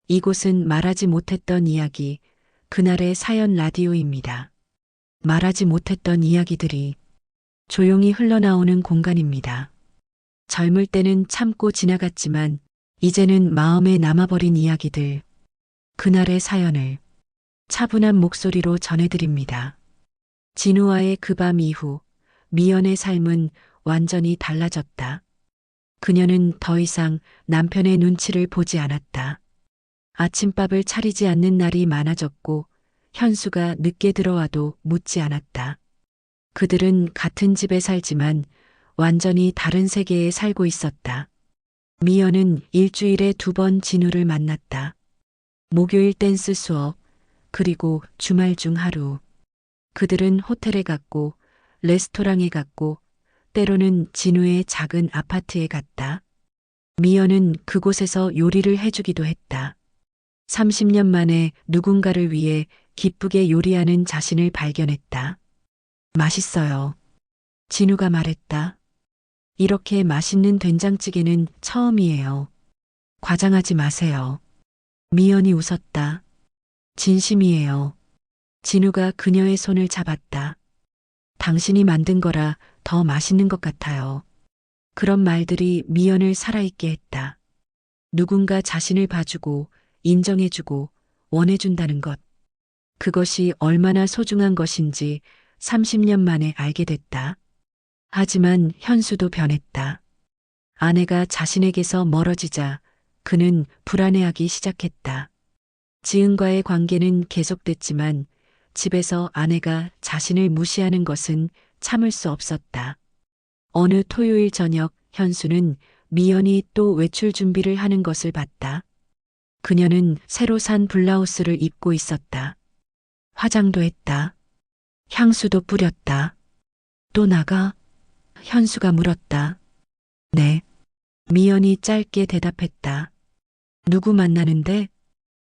이곳은 말하지 못했던 이야기, 그날의 사연 라디오입니다. 말하지 못했던 이야기들이 조용히 흘러나오는 공간입니다. 젊을 때는 참고 지나갔지만 이제는 마음에 남아버린 이야기들, 그날의 사연을 차분한 목소리로 전해드립니다. 진우와의 그 밤 이후 미연의 삶은 완전히 달라졌다. 그녀는 더 이상 남편의 눈치를 보지 않았다. 아침밥을 차리지 않는 날이 많아졌고 현수가 늦게 들어와도 묻지 않았다. 그들은 같은 집에 살지만 완전히 다른 세계에 살고 있었다. 미연은 일주일에 2번 진우를 만났다. 목요일 댄스 수업, 그리고 주말 중 하루. 그들은 호텔에 갔고 레스토랑에 갔고 때로는 진우의 작은 아파트에 갔다. 미연은 그곳에서 요리를 해주기도 했다. 30년 만에 누군가를 위해 기쁘게 요리하는 자신을 발견했다. 맛있어요. 진우가 말했다. 이렇게 맛있는 된장찌개는 처음이에요. 과장하지 마세요. 미연이 웃었다. 진심이에요. 진우가 그녀의 손을 잡았다. 당신이 만든 거라 더 맛있는 것 같아요. 그런 말들이 미연을 살아있게 했다. 누군가 자신을 봐주고 인정해주고 원해준다는 것. 그것이 얼마나 소중한 것인지 30년 만에 알게 됐다. 하지만 현수도 변했다. 아내가 자신에게서 멀어지자 그는 불안해하기 시작했다. 지은과의 관계는 계속됐지만 집에서 아내가 자신을 무시하는 것은 참을 수 없었다. 어느 토요일 저녁 현수는 미연이 또 외출 준비를 하는 것을 봤다. 그녀는 새로 산 블라우스를 입고 있었다. 화장도 했다. 향수도 뿌렸다. 또 나가? 현수가 물었다. 네. 미연이 짧게 대답했다. 누구 만나는데?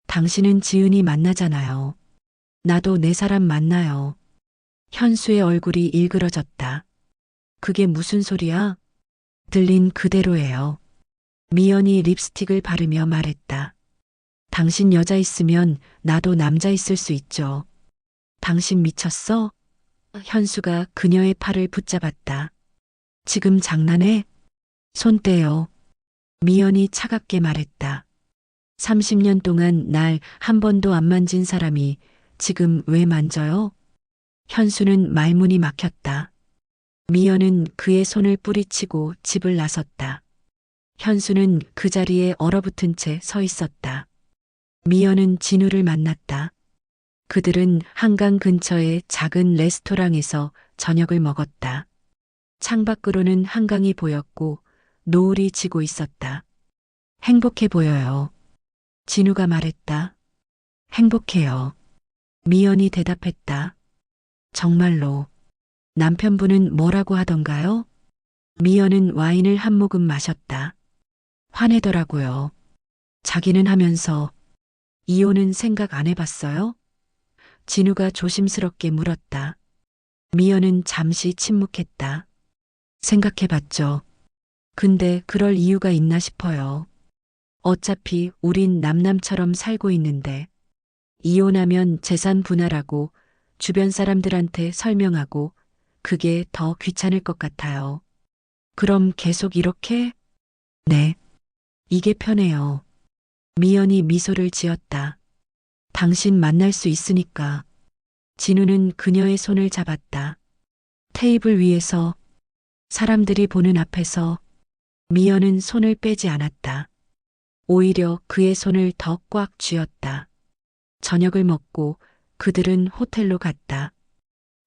당신은 지은이 만나잖아요. 나도 내 사람 만나요. 현수의 얼굴이 일그러졌다. 그게 무슨 소리야? 들린 그대로예요. 미연이 립스틱을 바르며 말했다. 당신 여자 있으면 나도 남자 있을 수 있죠. 당신 미쳤어? 현수가 그녀의 팔을 붙잡았다. 지금 장난해? 손 떼요. 미연이 차갑게 말했다. 30년 동안 날 한 번도 안 만진 사람이 지금 왜 만져요? 현수는 말문이 막혔다. 미연은 그의 손을 뿌리치고 집을 나섰다. 현수는 그 자리에 얼어붙은 채 서 있었다. 미연은 진우를 만났다. 그들은 한강 근처의 작은 레스토랑에서 저녁을 먹었다. 창밖으로는 한강이 보였고 노을이 지고 있었다. 행복해 보여요. 진우가 말했다. 행복해요. 미연이 대답했다. 정말로. 남편분은 뭐라고 하던가요? 미연은 와인을 한 모금 마셨다. 화내더라고요. 자기는 하면서 이혼은 생각 안 해봤어요? 진우가 조심스럽게 물었다. 미연은 잠시 침묵했다. 생각해봤죠. 근데 그럴 이유가 있나 싶어요. 어차피 우린 남남처럼 살고 있는데 이혼하면 재산 분할하고 주변 사람들한테 설명하고 그게 더 귀찮을 것 같아요. 그럼 계속 이렇게? 네. 이게 편해요. 미연이 미소를 지었다. 당신 만날 수 있으니까. 진우는 그녀의 손을 잡았다. 테이블 위에서 사람들이 보는 앞에서 미연은 손을 빼지 않았다. 오히려 그의 손을 더 꽉 쥐었다. 저녁을 먹고 그들은 호텔로 갔다.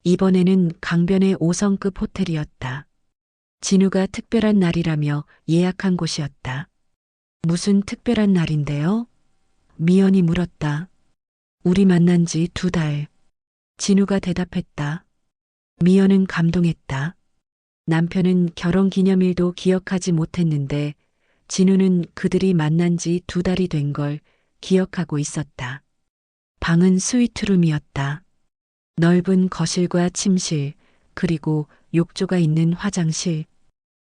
이번에는 강변의 5성급 호텔이었다. 진우가 특별한 날이라며 예약한 곳이었다. 무슨 특별한 날인데요? 미연이 물었다. 우리 만난 지 2달. 진우가 대답했다. 미연은 감동했다. 남편은 결혼 기념일도 기억하지 못했는데 진우는 그들이 만난 지 2달이 된 걸 기억하고 있었다. 방은 스위트룸이었다. 넓은 거실과 침실, 그리고 욕조가 있는 화장실.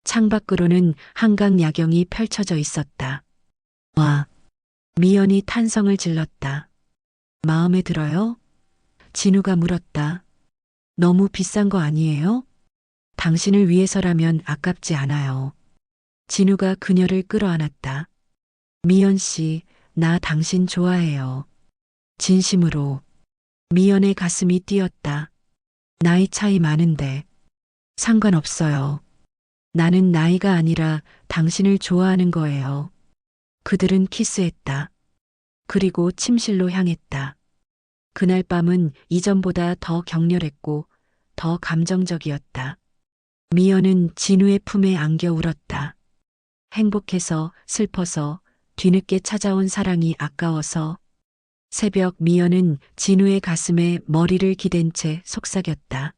창밖으로는 한강 야경이 펼쳐져 있었다. 와, 미연이 탄성을 질렀다. 마음에 들어요? 진우가 물었다. 너무 비싼 거 아니에요? 당신을 위해서라면 아깝지 않아요. 진우가 그녀를 끌어안았다. 미연 씨, 나 당신 좋아해요. 진심으로. 미연의 가슴이 뛰었다. 나이 차이 많은데. 상관없어요. 나는 나이가 아니라 당신을 좋아하는 거예요. 그들은 키스했다. 그리고 침실로 향했다. 그날 밤은 이전보다 더 격렬했고 더 감정적이었다. 미연은 진우의 품에 안겨 울었다. 행복해서, 슬퍼서, 뒤늦게 찾아온 사랑이 아까워서. 새벽 미연은 진우의 가슴에 머리를 기댄 채 속삭였다.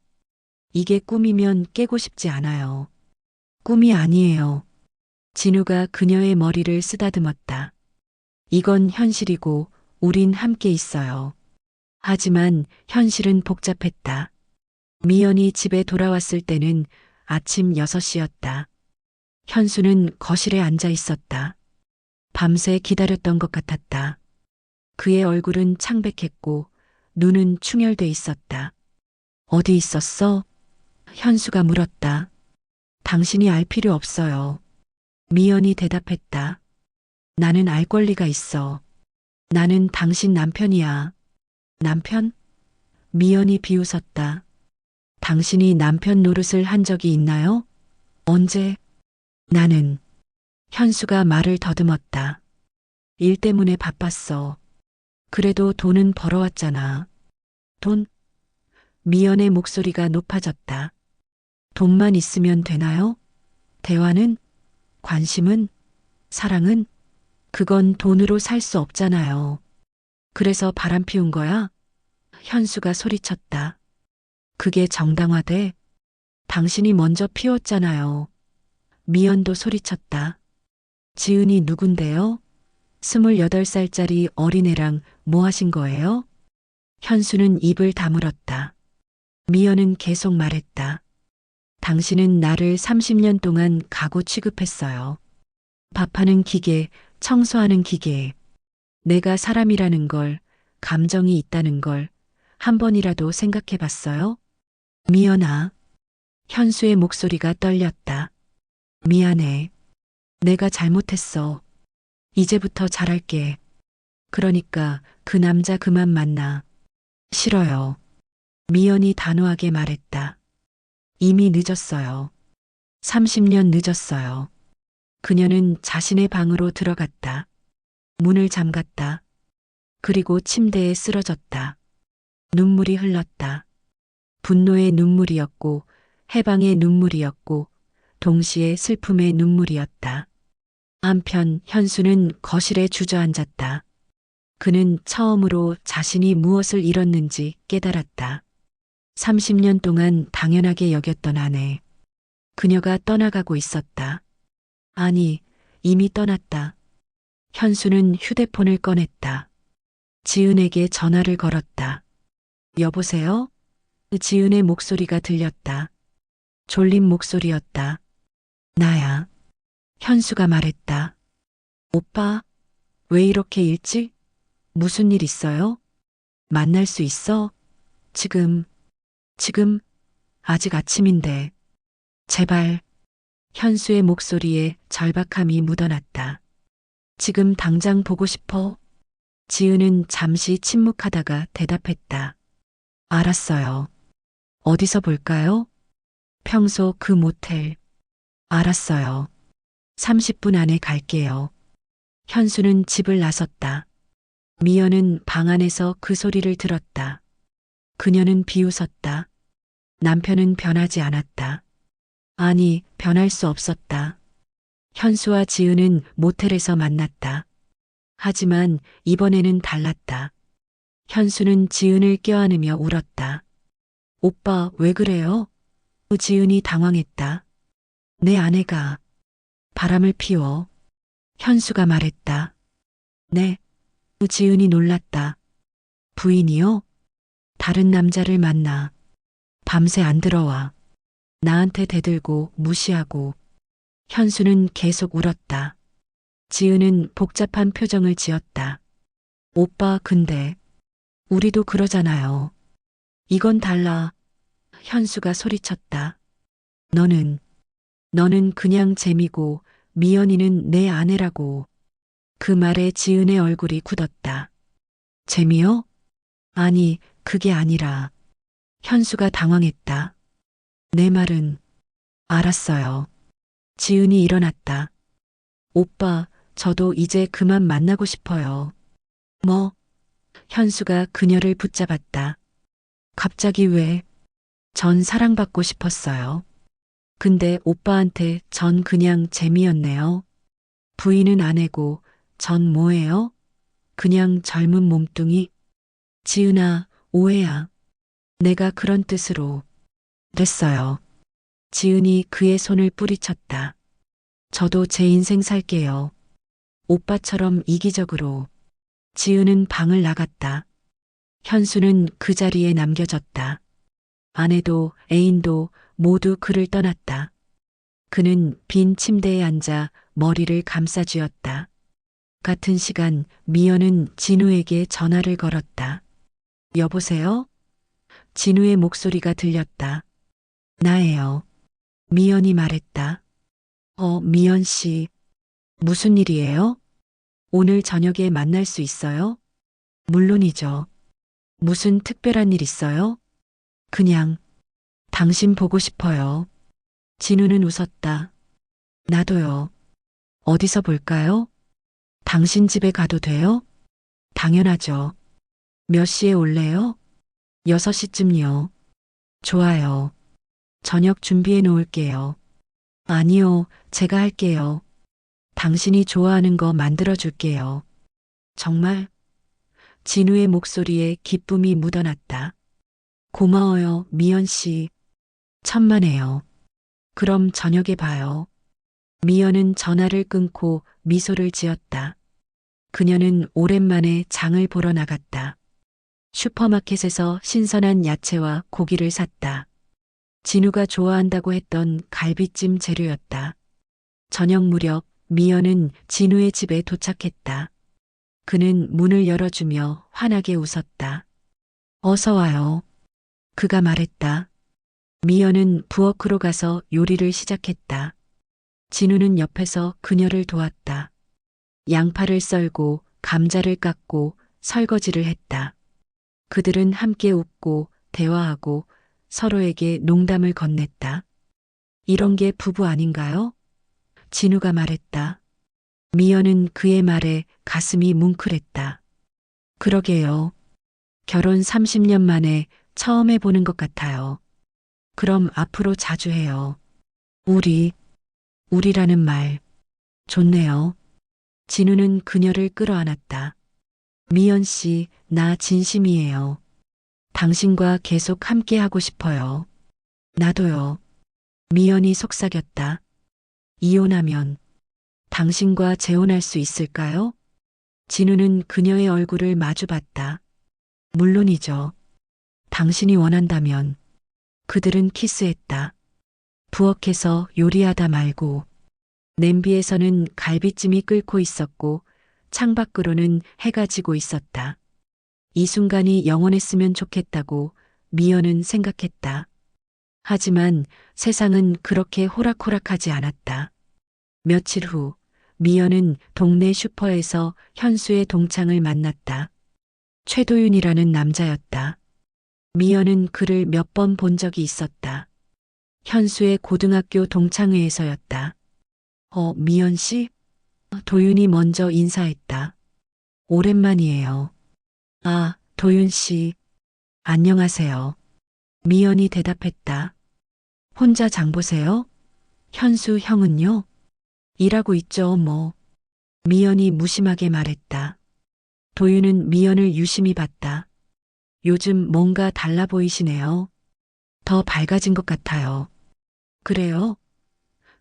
이게 꿈이면 깨고 싶지 않아요. 꿈이 아니에요. 진우가 그녀의 머리를 쓰다듬었다. 이건 현실이고 우린 함께 있어요. 하지만 현실은 복잡했다. 미연이 집에 돌아왔을 때는 아침 6시였다. 현수는 거실에 앉아 있었다. 밤새 기다렸던 것 같았다. 그의 얼굴은 창백했고 눈은 충혈돼 있었다. 어디 있었어? 현수가 물었다. 당신이 알 필요 없어요. 미연이 대답했다. 나는 알 권리가 있어. 나는 당신 남편이야. 남편? 미연이 비웃었다. 당신이 남편 노릇을 한 적이 있나요? 언제? 나는. 현수가 말을 더듬었다. 일 때문에 바빴어. 그래도 돈은 벌어왔잖아. 돈? 미연의 목소리가 높아졌다. 돈만 있으면 되나요? 대화는? 관심은? 사랑은? 그건 돈으로 살 수 없잖아요. 그래서 바람 피운 거야? 현수가 소리쳤다. 그게 정당화돼? 당신이 먼저 피웠잖아요. 미연도 소리쳤다. 지은이 누군데요? 28살짜리 어린애랑 뭐 하신 거예요? 현수는 입을 다물었다. 미연은 계속 말했다. 당신은 나를 30년 동안 가구 취급했어요. 밥하는 기계, 청소하는 기계. 내가 사람이라는 걸, 감정이 있다는 걸 한 번이라도 생각해 봤어요? 미연아. 현수의 목소리가 떨렸다. 미안해. 내가 잘못했어. 이제부터 잘할게. 그러니까 그 남자 그만 만나. 싫어요. 미연이 단호하게 말했다. 이미 늦었어요. 30년 늦었어요. 그녀는 자신의 방으로 들어갔다. 문을 잠갔다. 그리고 침대에 쓰러졌다. 눈물이 흘렀다. 분노의 눈물이었고 해방의 눈물이었고 동시에 슬픔의 눈물이었다. 한편 현수는 거실에 주저앉았다. 그는 처음으로 자신이 무엇을 잃었는지 깨달았다. 30년 동안 당연하게 여겼던 아내. 그녀가 떠나가고 있었다. 아니, 이미 떠났다. 현수는 휴대폰을 꺼냈다. 지은에게 전화를 걸었다. 여보세요? 지은의 목소리가 들렸다. 졸린 목소리였다. 나야. 현수가 말했다. 오빠, 왜 이렇게 일찍? 무슨 일 있어요? 만날 수 있어? 지금, 아직 아침인데. 제발. 현수의 목소리에 절박함이 묻어났다. 지금 당장 보고 싶어? 지은은 잠시 침묵하다가 대답했다. 알았어요. 어디서 볼까요? 평소 그 모텔. 알았어요. 30분 안에 갈게요. 현수는 집을 나섰다. 미연은 방 안에서 그 소리를 들었다. 그녀는 비웃었다. 남편은 변하지 않았다. 아니, 변할 수 없었다. 현수와 지은은 모텔에서 만났다. 하지만 이번에는 달랐다. 현수는 지은을 껴안으며 울었다. 오빠, 왜 그래요? 지은이 당황했다. 내 아내가 바람을 피워. 현수가 말했다. 네. 지은이 놀랐다. 부인이요? 다른 남자를 만나. 밤새 안 들어와. 나한테 대들고 무시하고. 현수는 계속 울었다. 지은은 복잡한 표정을 지었다. 오빠, 근데 우리도 그러잖아요. 이건 달라. 현수가 소리쳤다. 너는, 너는 그냥 재미고 미연이는 내 아내라고. 그 말에 지은의 얼굴이 굳었다. 재미요? 아니, 그게 아니라. 현수가 당황했다. 내 말은, 알았어요. 지은이 일어났다. 오빠, 저도 이제 그만 만나고 싶어요. 뭐? 현수가 그녀를 붙잡았다. 갑자기 왜? 전 사랑받고 싶었어요. 근데 오빠한테 전 그냥 재미였네요. 부인은 아내고 전 뭐예요? 그냥 젊은 몸뚱이? 지은아, 오해야. 내가 그런 뜻으로. 됐어요. 지은이 그의 손을 뿌리쳤다. 저도 제 인생 살게요. 오빠처럼 이기적으로. 지은은 방을 나갔다. 현수는 그 자리에 남겨졌다. 아내도 애인도 모두 그를 떠났다. 그는 빈 침대에 앉아 머리를 감싸쥐었다. 같은 시간 미연은 진우에게 전화를 걸었다. 여보세요? 진우의 목소리가 들렸다. 나예요. 미연이 말했다. 미연 씨. 무슨 일이에요? 오늘 저녁에 만날 수 있어요? 물론이죠. 무슨 특별한 일 있어요? 그냥 당신 보고 싶어요. 진우는 웃었다. 나도요. 어디서 볼까요? 당신 집에 가도 돼요? 당연하죠. 몇 시에 올래요? 6시쯤요. 좋아요. 저녁 준비해 놓을게요. 아니요, 제가 할게요. 당신이 좋아하는 거 만들어 줄게요. 정말? 진우의 목소리에 기쁨이 묻어났다. 고마워요, 미연 씨. 천만에요. 그럼 저녁에 봐요. 미연은 전화를 끊고 미소를 지었다. 그녀는 오랜만에 장을 보러 나갔다. 슈퍼마켓에서 신선한 야채와 고기를 샀다. 진우가 좋아한다고 했던 갈비찜 재료였다. 저녁 무렵 미연은 진우의 집에 도착했다. 그는 문을 열어주며 환하게 웃었다. 어서 와요. 그가 말했다. 미연은 부엌으로 가서 요리를 시작했다. 진우는 옆에서 그녀를 도왔다. 양파를 썰고 감자를 깎고 설거지를 했다. 그들은 함께 웃고 대화하고 서로에게 농담을 건넸다. 이런 게 부부 아닌가요? 진우가 말했다. 미연은 그의 말에 가슴이 뭉클했다. 그러게요. 결혼 30년 만에 처음 해보는 것 같아요. 그럼 앞으로 자주 해요. 우리라는 말. 좋네요. 진우는 그녀를 끌어안았다. 미연 씨, 나 진심이에요. 당신과 계속 함께 하고 싶어요. 나도요. 미연이 속삭였다. 이혼하면 당신과 재혼할 수 있을까요? 진우는 그녀의 얼굴을 마주봤다. 물론이죠. 당신이 원한다면. 그들은 키스했다. 부엌에서 요리하다 말고 냄비에서는 갈비찜이 끓고 있었고 창밖으로는 해가 지고 있었다. 이 순간이 영원했으면 좋겠다고 미연은 생각했다. 하지만 세상은 그렇게 호락호락하지 않았다. 며칠 후 미연은 동네 슈퍼에서 현수의 동창을 만났다. 최도윤이라는 남자였다. 미연은 그를 몇 번 본 적이 있었다. 현수의 고등학교 동창회에서였다. 미연 씨? 도윤이 먼저 인사했다. 오랜만이에요. 아, 도윤 씨. 안녕하세요. 미연이 대답했다. 혼자 장 보세요? 현수 형은요? 일하고 있죠, 뭐. 미연이 무심하게 말했다. 도윤은 미연을 유심히 봤다. 요즘 뭔가 달라 보이시네요. 더 밝아진 것 같아요. 그래요?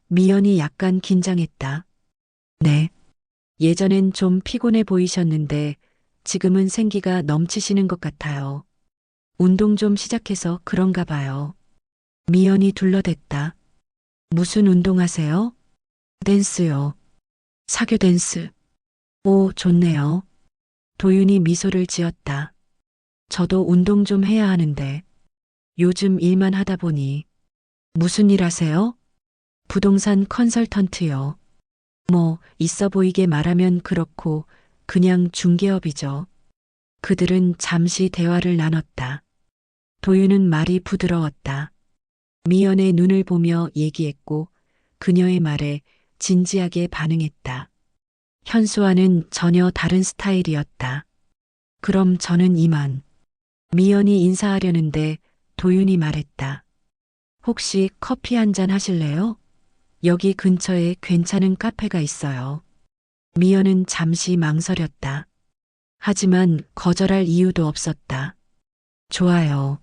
미연이 약간 긴장했다. 네. 예전엔 좀 피곤해 보이셨는데 지금은 생기가 넘치시는 것 같아요. 운동 좀 시작해서 그런가 봐요. 미연이 둘러댔다. 무슨 운동하세요? 댄스요. 사교 댄스. 오, 좋네요. 도윤이 미소를 지었다. 저도 운동 좀 해야 하는데 요즘 일만 하다 보니. 무슨 일 하세요? 부동산 컨설턴트요. 뭐 있어 보이게 말하면 그렇고 그냥 중개업이죠. 그들은 잠시 대화를 나눴다. 도윤은 말이 부드러웠다. 미연의 눈을 보며 얘기했고 그녀의 말에 진지하게 반응했다. 현수와는 전혀 다른 스타일이었다. 그럼 저는 이만. 미연이 인사하려는데 도윤이 말했다. 혹시 커피 한 잔 하실래요? 여기 근처에 괜찮은 카페가 있어요. 미연은 잠시 망설였다. 하지만 거절할 이유도 없었다. 좋아요.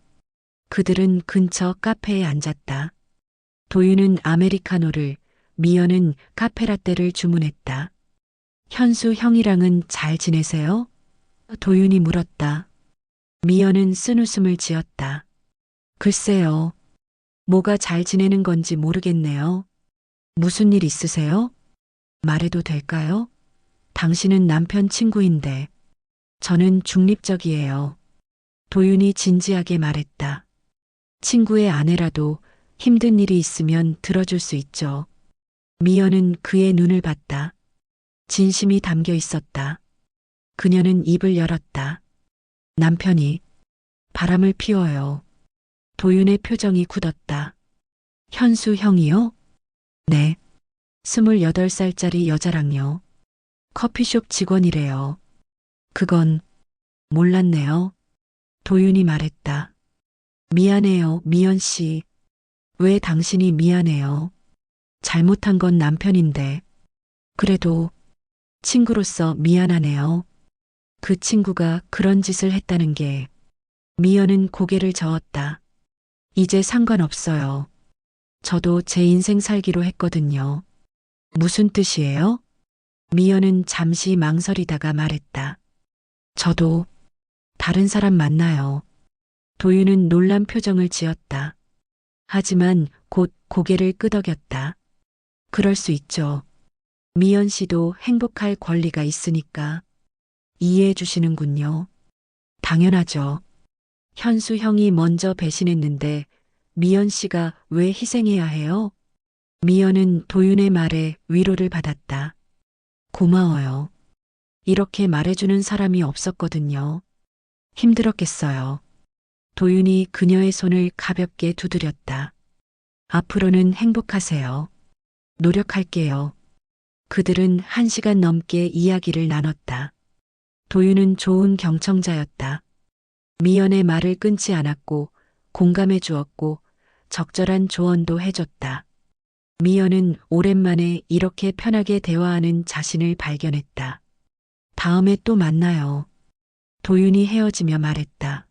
그들은 근처 카페에 앉았다. 도윤은 아메리카노를, 미연은 카페라떼를 주문했다. 현수 형이랑은 잘 지내세요? 도윤이 물었다. 미연은 쓴웃음을 지었다. 글쎄요. 뭐가 잘 지내는 건지 모르겠네요. 무슨 일 있으세요? 말해도 될까요? 당신은 남편 친구인데 저는 중립적이에요. 도윤이 진지하게 말했다. 친구의 아내라도 힘든 일이 있으면 들어줄 수 있죠. 미연은 그의 눈을 봤다. 진심이 담겨 있었다. 그녀는 입을 열었다. 남편이 바람을 피워요. 도윤의 표정이 굳었다. 현수 형이요? 네. 28살짜리 여자랑요. 커피숍 직원이래요. 그건 몰랐네요. 도윤이 말했다. 미안해요, 미연 씨. 왜 당신이 미안해요? 잘못한 건 남편인데. 그래도 친구로서 미안하네요. 그 친구가 그런 짓을 했다는 게. 미연은 고개를 저었다. 이제 상관없어요. 저도 제 인생 살기로 했거든요. 무슨 뜻이에요? 미연은 잠시 망설이다가 말했다. 저도 다른 사람 만나요. 도윤은 놀란 표정을 지었다. 하지만 곧 고개를 끄덕였다. 그럴 수 있죠. 미연 씨도 행복할 권리가 있으니까. 이해해 주시는군요. 당연하죠. 현수 형이 먼저 배신했는데 미연 씨가 왜 희생해야 해요? 미연은 도윤의 말에 위로를 받았다. 고마워요. 이렇게 말해주는 사람이 없었거든요. 힘들었겠어요. 도윤이 그녀의 손을 가볍게 두드렸다. 앞으로는 행복하세요. 노력할게요. 그들은 1시간 넘게 이야기를 나눴다. 도윤은 좋은 경청자였다. 미연의 말을 끊지 않았고 공감해 주었고 적절한 조언도 해줬다. 미연은 오랜만에 이렇게 편하게 대화하는 자신을 발견했다. 다음에 또 만나요. 도윤이 헤어지며 말했다.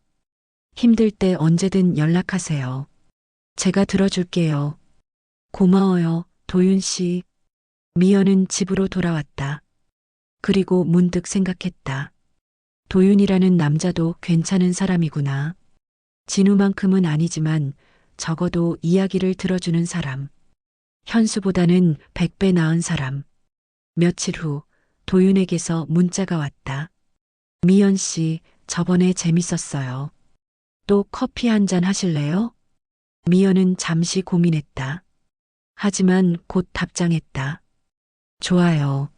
힘들 때 언제든 연락하세요. 제가 들어줄게요. 고마워요, 도윤 씨. 미연은 집으로 돌아왔다. 그리고 문득 생각했다. 도윤이라는 남자도 괜찮은 사람이구나. 진우만큼은 아니지만 적어도 이야기를 들어주는 사람. 현수보다는 100배 나은 사람. 며칠 후 도윤에게서 문자가 왔다. 미연 씨, 저번에 재밌었어요. 또 커피 한 잔 하실래요? 미연은 잠시 고민했다. 하지만 곧 답장했다. 좋아요.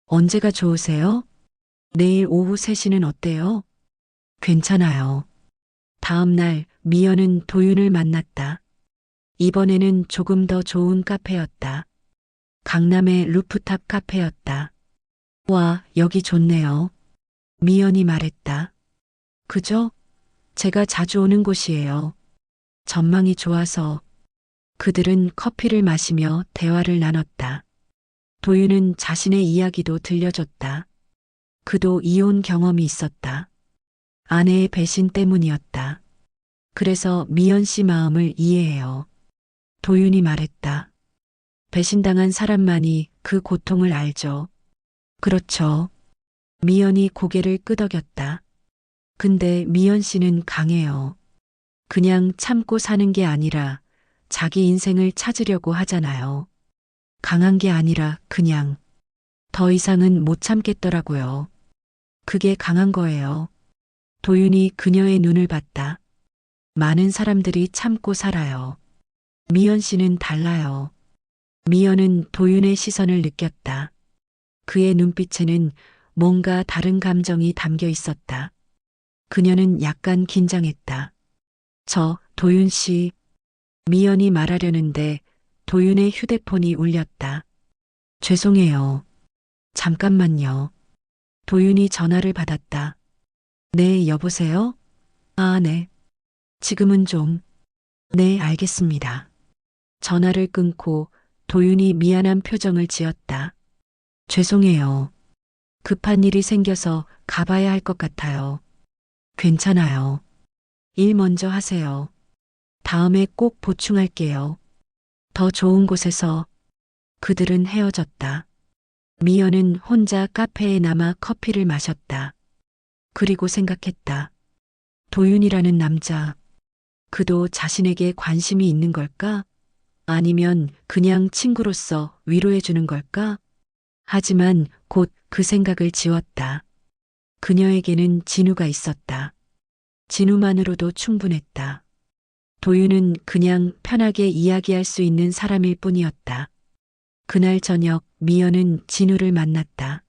언제가 좋으세요? 내일 오후 3시는 어때요? 괜찮아요. 다음 날 미연은 도윤을 만났다. 이번에는 조금 더 좋은 카페였다. 강남의 루프탑 카페였다. 와, 여기 좋네요. 미연이 말했다. 그죠? 제가 자주 오는 곳이에요. 전망이 좋아서. 그들은 커피를 마시며 대화를 나눴다. 도윤은 자신의 이야기도 들려줬다. 그도 이혼 경험이 있었다. 아내의 배신 때문이었다. 그래서 미연 씨 마음을 이해해요. 도윤이 말했다. 배신당한 사람만이 그 고통을 알죠. 그렇죠. 미연이 고개를 끄덕였다. 근데 미연 씨는 강해요. 그냥 참고 사는 게 아니라 자기 인생을 찾으려고 하잖아요. 강한 게 아니라 그냥 더 이상은 못 참겠더라고요. 그게 강한 거예요. 도윤이 그녀의 눈을 봤다. 많은 사람들이 참고 살아요. 미연 씨는 달라요. 미연은 도윤의 시선을 느꼈다. 그의 눈빛에는 뭔가 다른 감정이 담겨 있었다. 그녀는 약간 긴장했다. 도윤 씨. 미연이 말하려는데 도윤의 휴대폰이 울렸다. 죄송해요. 잠깐만요. 도윤이 전화를 받았다. 네, 여보세요? 아, 네. 지금은 좀. 네, 알겠습니다. 전화를 끊고 도윤이 미안한 표정을 지었다. 죄송해요. 급한 일이 생겨서 가봐야 할 것 같아요. 괜찮아요. 일 먼저 하세요. 다음에 꼭 보충할게요. 더 좋은 곳에서. 그들은 헤어졌다. 미연은 혼자 카페에 남아 커피를 마셨다. 그리고 생각했다. 도윤이라는 남자, 그도 자신에게 관심이 있는 걸까? 아니면 그냥 친구로서 위로해 주는 걸까? 하지만 곧 그 생각을 지웠다. 그녀에게는 진우가 있었다. 진우만으로도 충분했다. 도윤은 그냥 편하게 이야기할 수 있는 사람일 뿐이었다. 그날 저녁 미연은 진우를 만났다.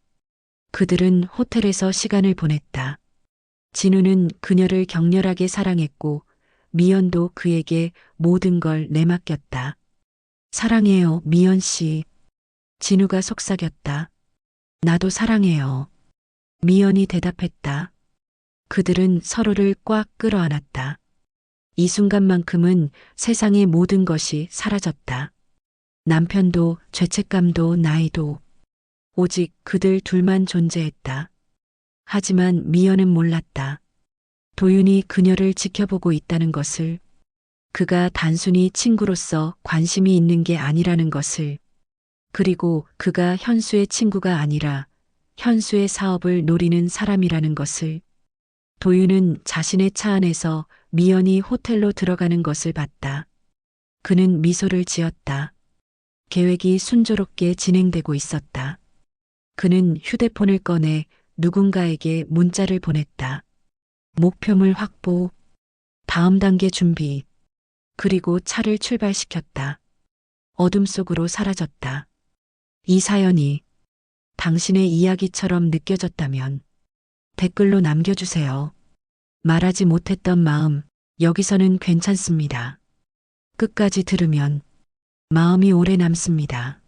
그들은 호텔에서 시간을 보냈다. 진우는 그녀를 격렬하게 사랑했고 미연도 그에게 모든 걸 내맡겼다. 사랑해요, 미연 씨. 진우가 속삭였다. 나도 사랑해요. 미연이 대답했다. 그들은 서로를 꽉 끌어안았다. 이 순간만큼은 세상의 모든 것이 사라졌다. 남편도 죄책감도 나이도 오직 그들 둘만 존재했다. 하지만 미연은 몰랐다. 도윤이 그녀를 지켜보고 있다는 것을, 그가 단순히 친구로서 관심이 있는 게 아니라는 것을, 그리고 그가 현수의 친구가 아니라 현수의 사업을 노리는 사람이라는 것을. 도윤은 자신의 차 안에서 미연이 호텔로 들어가는 것을 봤다. 그는 미소를 지었다. 계획이 순조롭게 진행되고 있었다. 그는 휴대폰을 꺼내 누군가에게 문자를 보냈다. 목표물 확보, 다음 단계 준비, 그리고 차를 출발시켰다. 어둠 속으로 사라졌다. 이 사연이 당신의 이야기처럼 느껴졌다면 댓글로 남겨주세요. 말하지 못했던 마음, 여기서는 괜찮습니다. 끝까지 들으면 마음이 오래 남습니다.